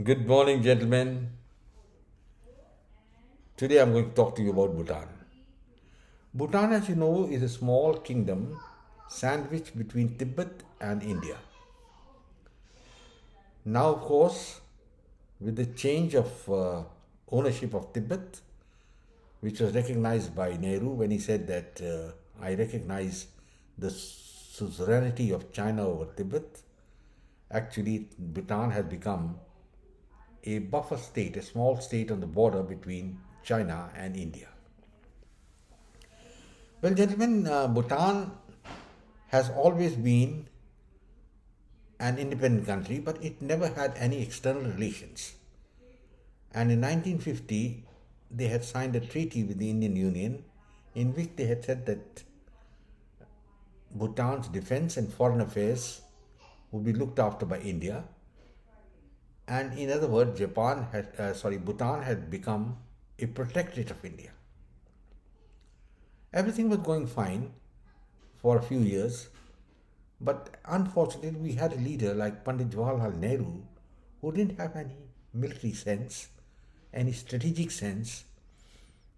Good morning, gentlemen. Today I'm going to talk to you about Bhutan. Bhutan, as you know, is a small kingdom sandwiched between Tibet and India. Now, of course, with the change of ownership of Tibet, which was recognized by Nehru when he said that I recognize the suzerainty of China over Tibet, actually, Bhutan has become a buffer state, a small state on the border between China and India. Well, gentlemen, Bhutan has always been an independent country, but it never had any external relations. And in 1950, they had signed a treaty with the Indian Union in which they had said that Bhutan's defense and foreign affairs would be looked after by India. And in other words, Bhutan had become a protectorate of India. Everything was going fine for a few years, but unfortunately, we had a leader like Pandit Jawaharlal Nehru who didn't have any military sense, any strategic sense,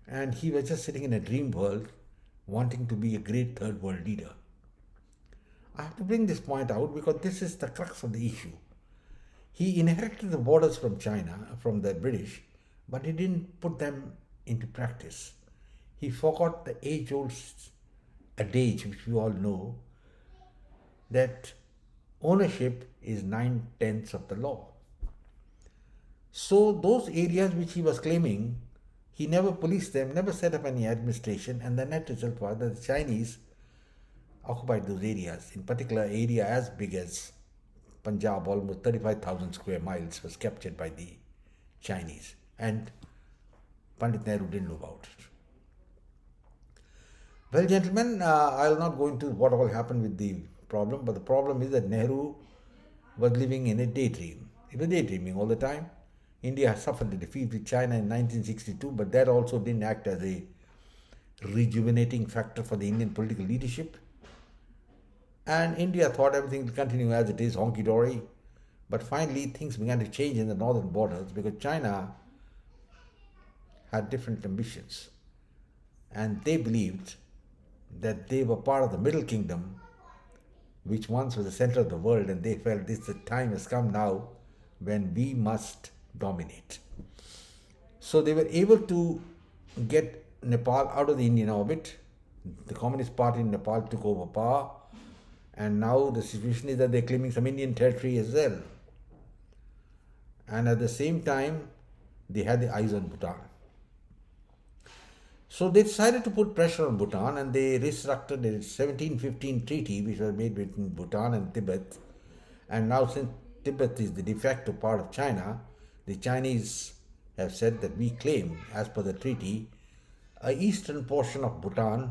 and he was just sitting in a dream world wanting to be a great third world leader. I have to bring this point out because this is the crux of the issue. He inherited the borders from China, from the British, but he didn't put them into practice. He forgot the age old adage, which we all know, that ownership is 9/10 of the law. So, those areas which he was claiming, he never policed them, never set up any administration, and the net result was that the Chinese occupied those areas. In particular, area as big as Punjab, almost 35,000 square miles, was captured by the Chinese, and Pandit Nehru didn't know about it. Well, gentlemen, I'll not go into what all happened with the problem, but the problem is that Nehru was living in a daydream. He was daydreaming all the time. India suffered the defeat with China in 1962, but that also didn't act as a rejuvenating factor for the Indian political leadership. And India thought everything would continue as it is, honky dory. But finally, things began to change in the northern borders because China had different ambitions. And they believed that they were part of the Middle Kingdom, which once was the center of the world, and they felt this the time has come now when we must dominate. So they were able to get Nepal out of the Indian orbit. The Communist Party in Nepal took over power, and now the situation is that they're claiming some Indian territory as well. And at the same time, they had the eyes on Bhutan. So they decided to put pressure on Bhutan, and they restructured the 1715 treaty which was made between Bhutan and Tibet. And now, since Tibet is the de facto part of China, the Chinese have said that we claim, as per the treaty, a eastern portion of Bhutan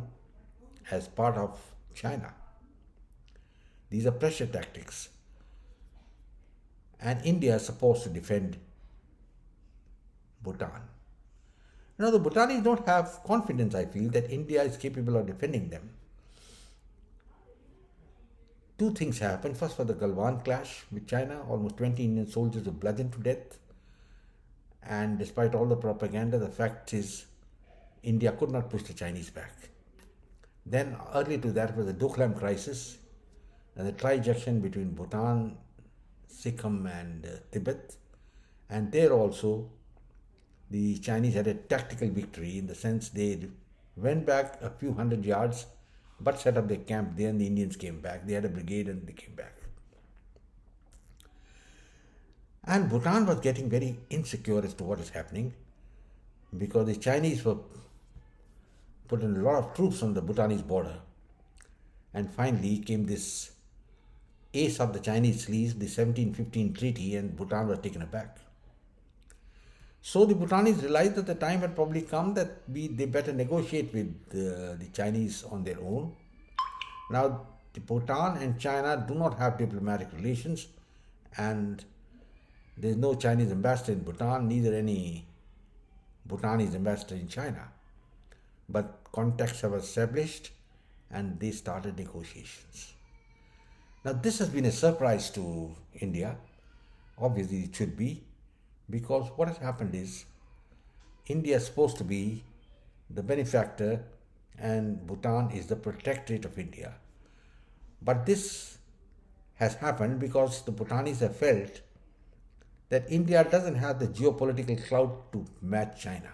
as part of China. These are pressure tactics. And India is supposed to defend Bhutan. Now, the Bhutanese don't have confidence, I feel, that India is capable of defending them. Two things happened. First was the Galwan clash with China. Almost 20 Indian soldiers were bludgeoned to death. And despite all the propaganda, the fact is India could not push the Chinese back. Then, early to that was the Doklam crisis and the tri-junction between Bhutan, Sikkim, and Tibet. And there also, the Chinese had a tactical victory in the sense they went back a few hundred yards but set up their camp there, and the Indians came back. They had a brigade and they came back. And Bhutan was getting very insecure as to what is happening because the Chinese were putting a lot of troops on the Bhutanese border. And finally came this ace of the Chinese sleeves, the 1715 treaty, and Bhutan was taken aback. So the Bhutanese realized that the time had probably come that they better negotiate with the Chinese on their own. Now, Bhutan and China do not have diplomatic relations, and there is no Chinese ambassador in Bhutan, neither any Bhutanese ambassador in China. But contacts have established, and they started negotiations. Now, this has been a surprise to India. Obviously, it should be. because what has happened is India is supposed to be the benefactor and Bhutan is the protectorate of India. But this has happened because the Bhutanese have felt that India doesn't have the geopolitical clout to match China.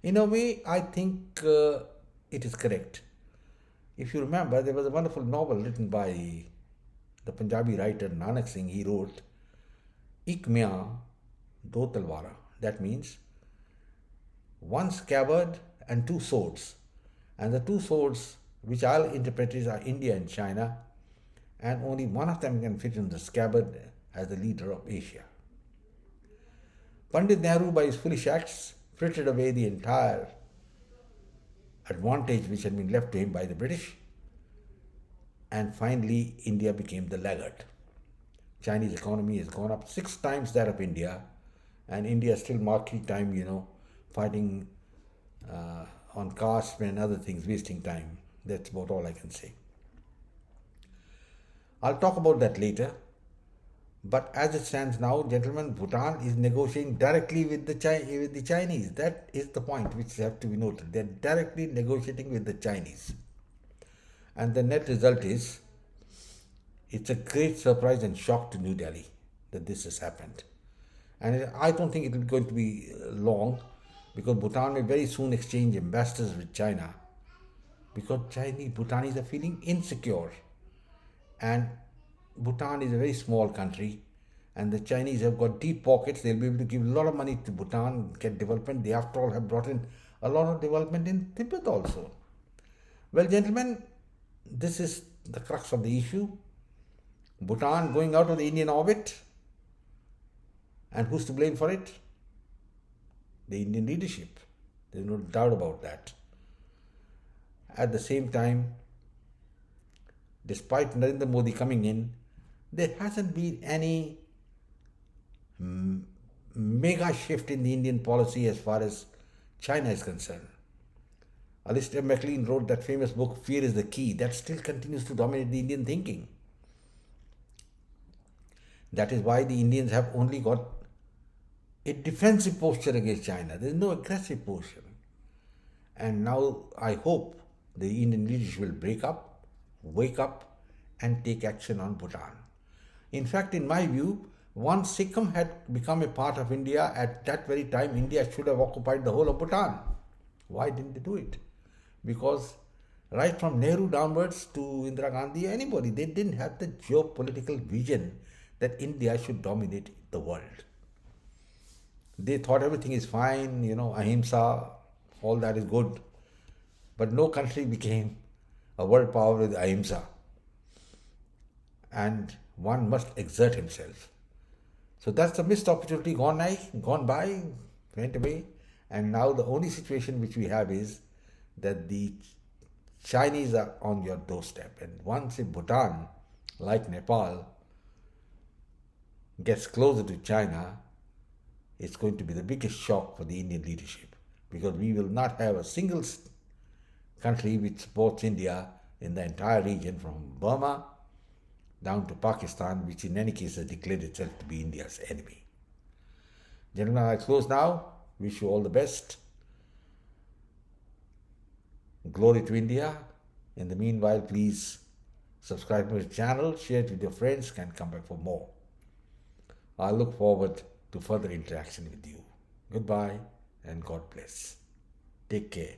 In a way, I think it is correct. If you remember, there was a wonderful novel written by the Punjabi writer Nanak Singh. He wrote, Ik Mya Do Talwara. That means one scabbard and two swords. And the two swords, which I'll interpret as are India and China, and only one of them can fit in the scabbard as the leader of Asia. Pandit Nehru, by his foolish acts, frittered away the entire advantage which had been left to him by the British, and finally India became the laggard. Chinese economy has gone up 6 times that of India, and India is still marking time, fighting on caste and other things, wasting time. That's about all I can say. I'll talk about that later. But as it stands now, gentlemen, Bhutan is negotiating directly with the Chinese. That is the point which has to be noted. They're directly negotiating with the Chinese. And the net result is, it's a great surprise and shock to New Delhi that this has happened. And I don't think it is going to be long, because Bhutan may very soon exchange ambassadors with China, because Bhutanese are feeling insecure. And Bhutan is a very small country, and the Chinese have got deep pockets. They'll be able to give a lot of money to Bhutan, get development. They, after all, have brought in a lot of development in Tibet also. Well, gentlemen, this is the crux of the issue. Bhutan going out of the Indian orbit. And who's to blame for it? The Indian leadership. There's no doubt about that. At the same time, despite Narendra Modi coming in, there hasn't been any mega shift in the Indian policy as far as China is concerned. Alistair MacLean wrote that famous book, Fear is the Key, that still continues to dominate the Indian thinking. That is why the Indians have only got a defensive posture against China. There is no aggressive posture. And now I hope the Indian leadership will wake up, and take action on Bhutan. In fact, in my view, once Sikkim had become a part of India, at that very time, India should have occupied the whole of Bhutan. Why didn't they do it? Because right from Nehru downwards to Indira Gandhi, anybody, they didn't have the geopolitical vision that India should dominate the world. They thought everything is fine, ahimsa, all that is good. But no country became a world power with ahimsa. And one must exert himself. So that's the missed opportunity gone by, went away. And now the only situation which we have is that the Chinese are on your doorstep. And once if Bhutan, like Nepal, gets closer to China, it's going to be the biggest shock for the Indian leadership, because we will not have a single country which supports India in the entire region from Burma down to Pakistan, which in any case has declared itself to be India's enemy. Gentlemen, I close now. Wish you all the best. Glory to India. In the meanwhile, please subscribe to my channel, share it with your friends, and come back for more. I look forward to further interaction with you. Goodbye and God bless. Take care.